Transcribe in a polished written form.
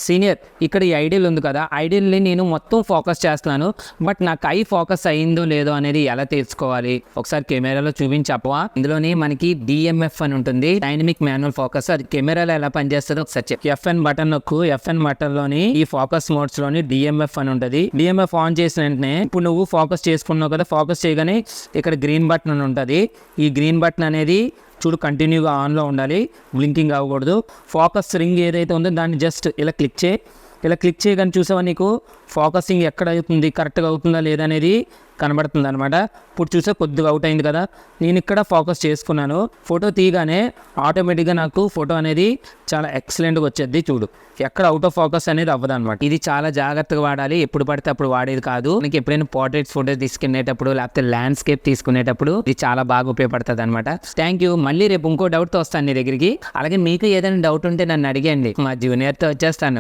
Senior ఇక్కడ ఈ ideal ఉంది కదా, ఐడియల్ని నేను మొత్తం ఫోకస్ చేస్తున్నాను, బట్ నాకు ఐ ఫోకస్ అయిందో లేదో అనేది ఎలా తెలుసుకోవాలి? ఒకసారి కెమెరాలో చూపించప్పవా? ఇందులోని మనకి DMF అని ఉంటుంది, డైనమిక్ మాన్యువల్ ఫోకస్. అది కెమెరాలో ఎలా పనిచేస్తుందో ఒకసారి చెక్. FN బటన్ నొక్కు. FN బటన్ లోని ఈ ఫోకస్ మోడ్స్ లోని DMF అని ఉంటుంది. DMF ఆన్ చేసిన వెంటనే ఇప్పుడు నువ్వు ఫోకస్ చేసుకున్నావు కదా, ఫోకస్ చేయగానే ఇక్కడ గ్రీన్ బటన్ అని ఉంటుంది. ఈ గ్రీన్ బటన్ అనేది చూడు కంటిన్యూగా ఆన్లో ఉండాలి, బ్లింకింగ్ అవ్వకూడదు. ఫోకస్ రింగ్ ఏదైతే ఉందో దాన్ని జస్ట్ ఇలా క్లిక్ చేయి. ఇలా క్లిక్ చేయగానే చూసావా నీకు ఫోకసింగ్ ఎక్కడ అవుతుంది, కరెక్ట్గా అవుతుందా లేదా అనేది కనబడుతుంది అనమాట. ఇప్పుడు చూసా కొద్దిగా అవుట్ అయింది కదా, నేను ఇక్కడ ఫోకస్ చేసుకున్నాను. ఫోటో తీయగానే ఆటోమేటిక్గా నాకు ఫోటో అనేది చాలా ఎక్సలెంట్గా వచ్చేది. చూడు ఎక్కడ అవుట్ ఆఫ్ ఫోకస్ అనేది అవ్వదు అనమాట. ఇది చాలా జాగ్రత్తగా వాడాలి, ఎప్పుడు పడితే అప్పుడు వాడేది కాదు. మనకి ఎప్పుడైనా పోర్ట్రేట్స్ ఫోటోస్ తీసుకునేటప్పుడు లేకపోతే ల్యాండ్స్కేప్ తీసుకునేటప్పుడు ఇది చాలా బాగా ఉపయోగపడుతుంది అనమాట. Thank you. మళ్ళీ రేపు ఇంకో డౌట్తో వస్తాను నీ దగ్గరికి. అలాగే మీకు ఏదైనా డౌట్ ఉంటే నన్ను అడిగండి, మా జూనియర్తో వచ్చేస్తాను.